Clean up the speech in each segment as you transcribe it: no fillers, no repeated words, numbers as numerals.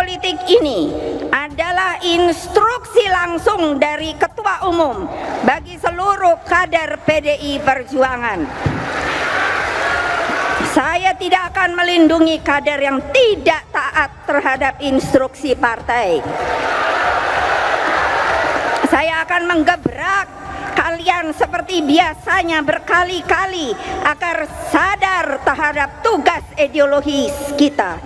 politik ini adalah instruksi langsung dari Ketua Umum bagi seluruh kader PDI Perjuangan. Saya tidak akan melindungi kader yang tidak taat terhadap instruksi partai. Saya akan menggebrak kalian seperti biasanya berkali-kali agar sadar terhadap tugas ideologis kita.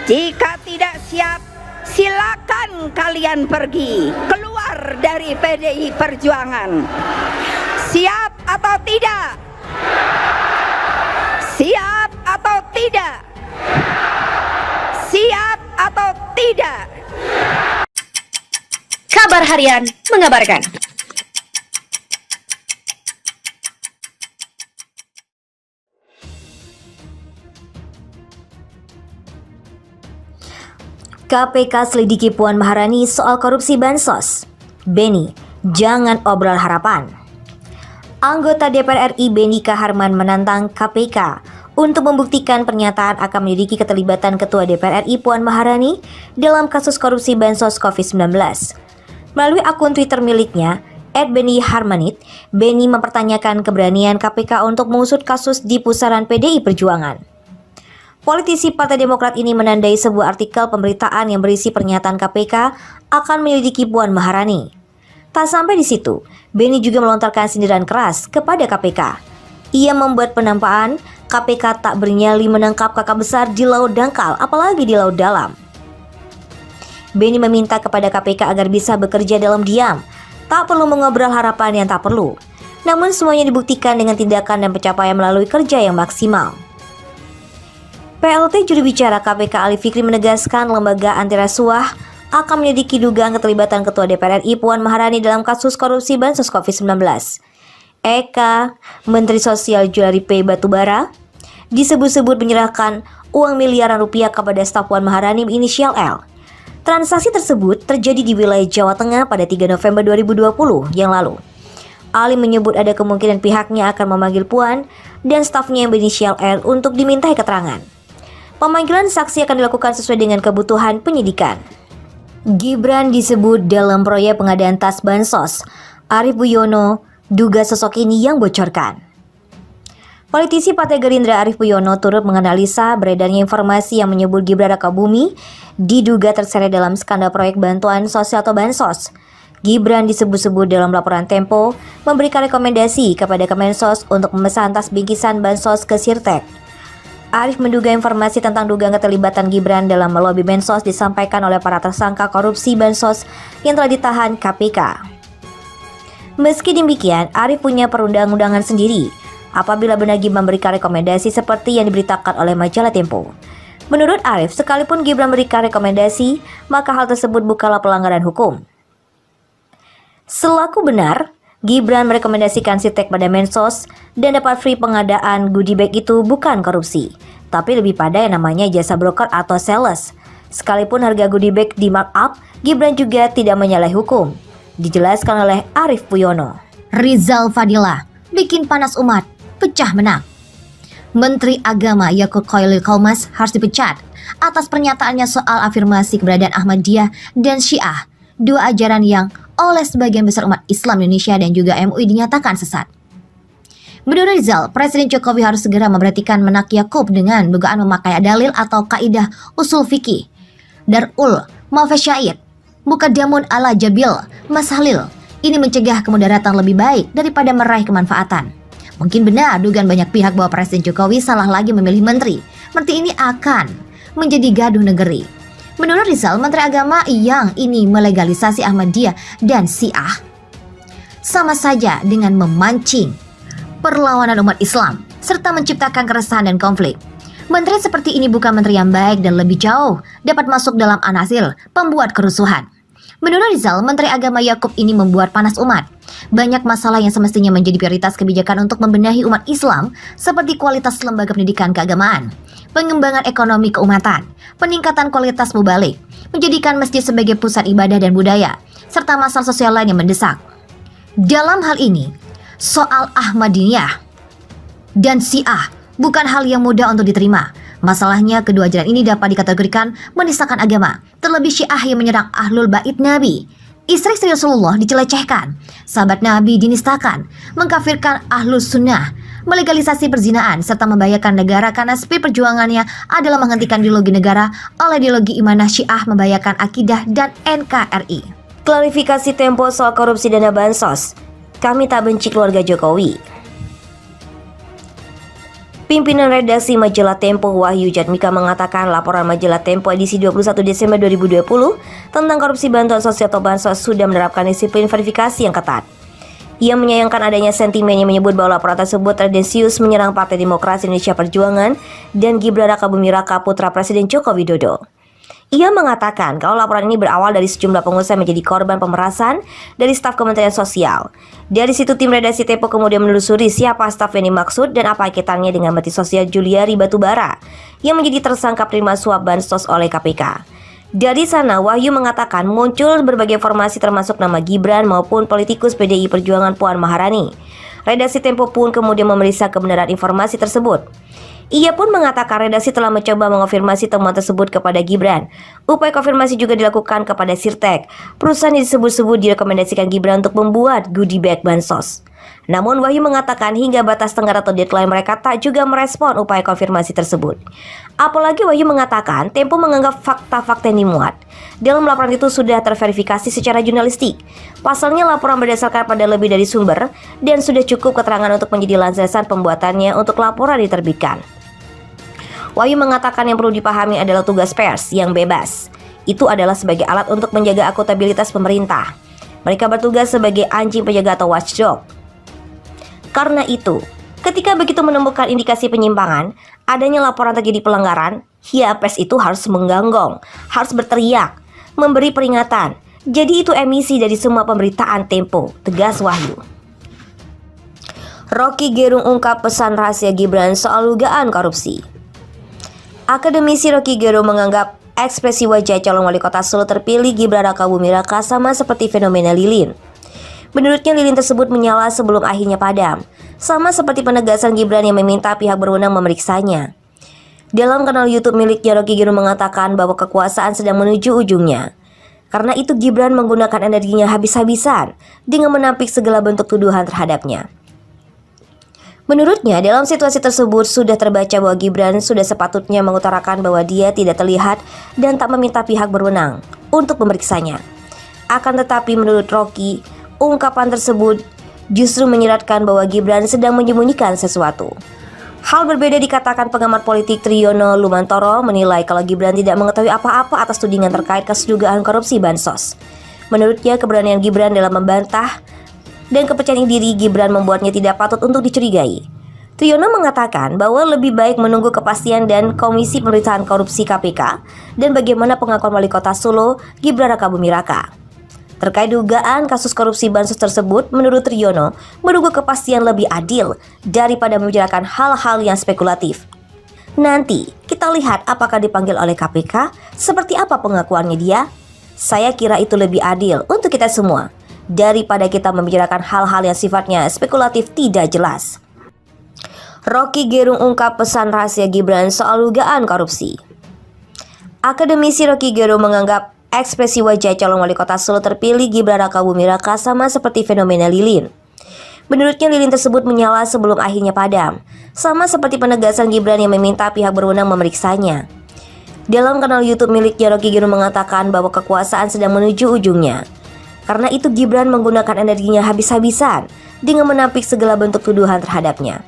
Jika tidak siap, silakan kalian pergi keluar dari PDI Perjuangan. Siap atau tidak? Siap atau tidak? Siap atau tidak? Kabar Harian mengabarkan. KPK selidiki Puan Maharani soal korupsi Bansos. Beni, jangan obrol harapan. Anggota DPR RI Beni Kaharman menantang KPK untuk membuktikan pernyataan akan menyelidiki keterlibatan Ketua DPR RI Puan Maharani dalam kasus korupsi Bansos COVID-19. Melalui akun Twitter miliknya, @beni_harmanit, Beni mempertanyakan keberanian KPK untuk mengusut kasus di pusaran PDI Perjuangan. Politisi Partai Demokrat ini menandai sebuah artikel pemberitaan yang berisi pernyataan KPK akan menyelidiki Puan Maharani. Tak sampai di situ, Beni juga melontarkan sindiran keras kepada KPK. Ia membuat penampakan KPK tak bernyali menangkap kakak besar di laut dangkal, apalagi di laut dalam. Beni meminta kepada KPK agar bisa bekerja dalam diam, tak perlu mengobrol harapan yang tak perlu. Namun semuanya dibuktikan dengan tindakan dan pencapaian melalui kerja yang maksimal. PLT juru bicara KPK Ali Fikri menegaskan lembaga anti rasuah akan menyelidiki dugaan keterlibatan Ketua DPR RI Puan Maharani dalam kasus korupsi Bansos COVID-19. Eka, Menteri Sosial Juliari P. Batubara, disebut-sebut menyerahkan uang miliaran rupiah kepada staf Puan Maharani inisial L. Transaksi tersebut terjadi di wilayah Jawa Tengah pada 3 November 2020 yang lalu. Ali menyebut ada kemungkinan pihaknya akan memanggil Puan dan stafnya yang berinisial L untuk dimintai keterangan. Pemanggilan saksi akan dilakukan sesuai dengan kebutuhan penyidikan. Gibran disebut dalam proyek pengadaan tas Bansos. Arief Puyono duga sosok ini yang bocorkan. Politisi Partai Gerindra Arief Puyono turut menganalisa beredarnya informasi yang menyebut Gibran Rakabumi diduga terseret dalam skandal proyek bantuan sosial atau Bansos. Gibran disebut-sebut dalam laporan Tempo memberikan rekomendasi kepada Kemensos untuk memesan tas bingkisan Bansos ke Sirtek. Arief menduga informasi tentang dugaan keterlibatan Gibran dalam melobi Bansos disampaikan oleh para tersangka korupsi Bansos yang telah ditahan KPK. Meski demikian, Arief punya perundang-undangan sendiri apabila benar Gibran memberikan rekomendasi seperti yang diberitakan oleh majalah Tempo. Menurut Arief, sekalipun Gibran memberikan rekomendasi, maka hal tersebut bukanlah pelanggaran hukum. Selaku benar, Gibran merekomendasikan Sirtek pada Mensos dan dapat free pengadaan goodie bag itu bukan korupsi, tapi lebih pada yang namanya jasa broker atau sales. Sekalipun harga goodie bag di markup, Gibran juga tidak menyalahi hukum, dijelaskan oleh Arief Puyono. Rizal Fadila bikin panas umat, pecah menang. Menteri Agama Yakut Khalil Qomas harus dipecat atas pernyataannya soal afirmasi keberadaan Ahmadiyah dan Syiah, dua ajaran yang oleh sebagian besar umat Islam Indonesia dan juga MUI dinyatakan sesat. Menurut Rizal, Presiden Jokowi harus segera memberhentikan Menak Yakub dengan dugaan memakai dalil atau kaidah usul fikih. Darul Mafasyaid, Mukadamun ala Jabil, Masalil. Ini mencegah kemudaratan lebih baik daripada meraih kemanfaatan. Mungkin benar dugaan banyak pihak bahwa Presiden Jokowi salah lagi memilih menteri. Menteri ini akan menjadi gaduh negeri. Menurut Rizal, Menteri Agama yang ini melegalisasi Ahmadiyah dan Syiah sama saja dengan memancing perlawanan umat Islam serta menciptakan keresahan dan konflik. Menteri seperti ini bukan menteri yang baik dan lebih jauh dapat masuk dalam anasil pembuat kerusuhan. Menurut Rizal, Menteri Agama Yakub ini membuat panas umat. Banyak masalah yang semestinya menjadi prioritas kebijakan untuk membenahi umat Islam seperti kualitas lembaga pendidikan keagamaan, pengembangan ekonomi keumatan, peningkatan kualitas mubalik, menjadikan masjid sebagai pusat ibadah dan budaya, serta masalah sosial lain yang mendesak. Dalam hal ini, soal Ahmadiyah dan Syiah bukan hal yang mudah untuk diterima. Masalahnya, kedua ajaran ini dapat dikategorikan menistakan agama, terlebih Syiah yang menyerang Ahlul Bait Nabi. Istri-istri Rasulullah dicelecehkan, sahabat Nabi dinistakan, mengkafirkan Ahlus Sunnah, melegalisasi perzinaan, serta membahayakan negara karena spirit perjuangannya adalah menghentikan ideologi negara oleh ideologi imanah Syiah, membahayakan akidah dan NKRI. Klarifikasi Tempo soal korupsi dana bansos. Kami tak benci keluarga Jokowi. Pimpinan redaksi majalah Tempo Wahyu Jatmika mengatakan laporan majalah Tempo edisi 21 Desember 2020 tentang korupsi bantuan sosial atau bansos sudah menerapkan disiplin verifikasi yang ketat. Ia menyayangkan adanya sentimen yang menyebut bahwa laporan tersebut tendensius menyerang Partai Demokrasi Indonesia Perjuangan dan Gibran Raka Buming Raka putra Presiden Joko Widodo. Ia mengatakan kalau laporan ini berawal dari sejumlah pengusaha menjadi korban pemerasan dari staf Kementerian Sosial. Dari situ tim redaksi Tempo kemudian menelusuri siapa staf yang dimaksud dan apa kaitannya dengan Menteri Sosial Juliari Batubara yang menjadi tersangka penerima suap bansos oleh KPK. Dari sana Wahyu mengatakan muncul berbagai informasi termasuk nama Gibran maupun politikus PDI Perjuangan Puan Maharani. Redaksi Tempo pun kemudian memeriksa kebenaran informasi tersebut. Ia pun mengatakan redaksi telah mencoba mengonfirmasi temuan tersebut kepada Gibran. Upaya konfirmasi juga dilakukan kepada Sirtek, perusahaan yang disebut-sebut direkomendasikan Gibran untuk membuat goodie bag bansos. Namun Wahyu mengatakan hingga batas tenggat atau deadline mereka tak juga merespon upaya konfirmasi tersebut. Apalagi Wahyu mengatakan Tempo menganggap fakta-fakta yang dimuat dalam laporan itu sudah terverifikasi secara jurnalistik. Pasalnya laporan berdasarkan pada lebih dari sumber dan sudah cukup keterangan untuk menjadi landasan pembuatannya untuk laporan diterbitkan. Wahyu mengatakan yang perlu dipahami adalah tugas pers yang bebas. Itu adalah sebagai alat untuk menjaga akuntabilitas pemerintah. Mereka bertugas sebagai anjing penjaga atau watchdog. Karena itu, ketika begitu menemukan indikasi penyimpangan, adanya laporan terjadi pelanggaran, ya pers itu harus menggonggong, harus berteriak, memberi peringatan. Jadi itu emisi dari semua pemberitaan Tempo, tegas Wahyu. Rocky Gerung ungkap pesan rahasia Gibran soal dugaan korupsi. Akademisi Rocky Gerung menganggap ekspresi wajah calon wali kota Solo terpilih Gibran Raka Buming Raka sama seperti fenomena lilin. Menurutnya lilin tersebut menyala sebelum akhirnya padam, sama seperti penegasan Gibran yang meminta pihak berwenang memeriksanya. Dalam kanal YouTube miliknya, Rocky Gerung mengatakan bahwa kekuasaan sedang menuju ujungnya. Karena itu Gibran menggunakan energinya habis-habisan dengan menampik segala bentuk tuduhan terhadapnya. Menurutnya, dalam situasi tersebut sudah terbaca bahwa Gibran sudah sepatutnya mengutarakan bahwa dia tidak terlihat dan tak meminta pihak berwenang untuk memeriksanya. Akan tetapi menurut Rocky, ungkapan tersebut justru menyiratkan bahwa Gibran sedang menyembunyikan sesuatu. Hal berbeda dikatakan pengamat politik Triyono Lumantoro menilai kalau Gibran tidak mengetahui apa-apa atas tudingan terkait kasus dugaan korupsi bansos. Menurutnya, keberanian Gibran dalam membantah dan kepercayaan diri Gibran membuatnya tidak patut untuk dicurigai. Triyono mengatakan bahwa lebih baik menunggu kepastian dan Komisi Pemerintahan Korupsi KPK dan bagaimana pengakuan wali kota Solo Gibran Raka Buming Raka. Terkait dugaan kasus korupsi bansos tersebut, menurut Triyono, menunggu kepastian lebih adil daripada membicarakan hal-hal yang spekulatif. Nanti kita lihat apakah dipanggil oleh KPK, seperti apa pengakuannya dia. Saya kira itu lebih adil untuk kita semua daripada kita membicarakan hal-hal yang sifatnya spekulatif tidak jelas. Rocky Gerung ungkap pesan rahasia Gibran soal dugaan korupsi. Akademisi Rocky Gerung menganggap ekspresi wajah calon wali kota Solo terpilih Gibran Raka Buming Raka sama seperti fenomena lilin. Menurutnya lilin tersebut menyala sebelum akhirnya padam, sama seperti penegasan Gibran yang meminta pihak berwenang memeriksanya. Dalam kanal YouTube miliknya, Rocky Gerung mengatakan bahwa kekuasaan sedang menuju ujungnya. Karena itu Gibran menggunakan energinya habis-habisan dengan menampik segala bentuk tuduhan terhadapnya.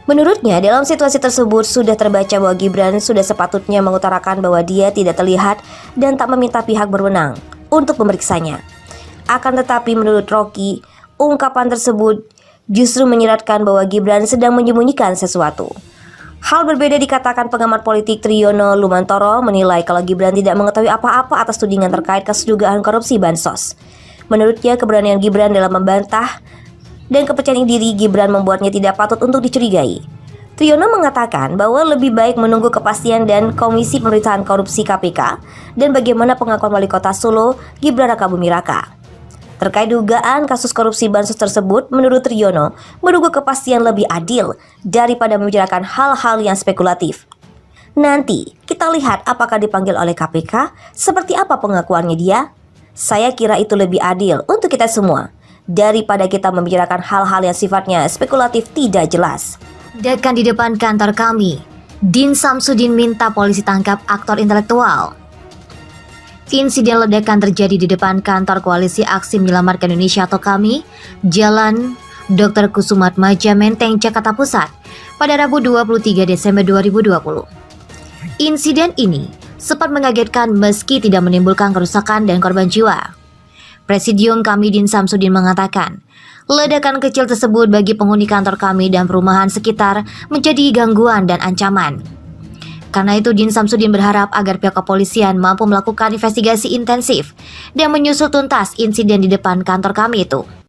Menurutnya, dalam situasi tersebut sudah terbaca bahwa Gibran sudah sepatutnya mengutarakan bahwa dia tidak terlihat dan tak meminta pihak berwenang untuk memeriksanya. Akan tetapi menurut Rocky, ungkapan tersebut justru menyiratkan bahwa Gibran sedang menyembunyikan sesuatu. Hal berbeda dikatakan pengamat politik Triyono Lumantoro menilai kalau Gibran tidak mengetahui apa-apa atas tudingan terkait kasus dugaan korupsi bansos. Menurutnya, keberanian Gibran dalam membantah dan kepercayaan diri Gibran membuatnya tidak patut untuk dicurigai. Triyono mengatakan bahwa lebih baik menunggu kepastian dan Komisi Pemerintahan Korupsi KPK dan bagaimana pengakuan wali kota Solo Gibran Raka Buming Raka. Terkait dugaan kasus korupsi bansos tersebut, menurut Triyono, menunggu kepastian lebih adil daripada membicarakan hal-hal yang spekulatif. Nanti kita lihat apakah dipanggil oleh KPK, seperti apa pengakuannya dia. Saya kira itu lebih adil untuk kita semua daripada kita membicarakan hal-hal yang sifatnya spekulatif tidak jelas. Ledakan di depan kantor kami. Din Samsudin minta polisi tangkap aktor intelektual. Insiden ledakan terjadi di depan kantor Koalisi Aksi Menyelamatkan Indonesia atau KAMI, Jalan Dr. Kusumatmaja Menteng, Jakarta Pusat, pada Rabu 23 Desember 2020. Insiden ini sempat mengagetkan meski tidak menimbulkan kerusakan dan korban jiwa. Presidium KAMI Din Samsudin mengatakan, ledakan kecil tersebut bagi penghuni kantor KAMI dan perumahan sekitar menjadi gangguan dan ancaman. Karena itu Din Samsudin berharap agar pihak kepolisian mampu melakukan investigasi intensif dan menyusut tuntas insiden di depan kantor KAMI itu.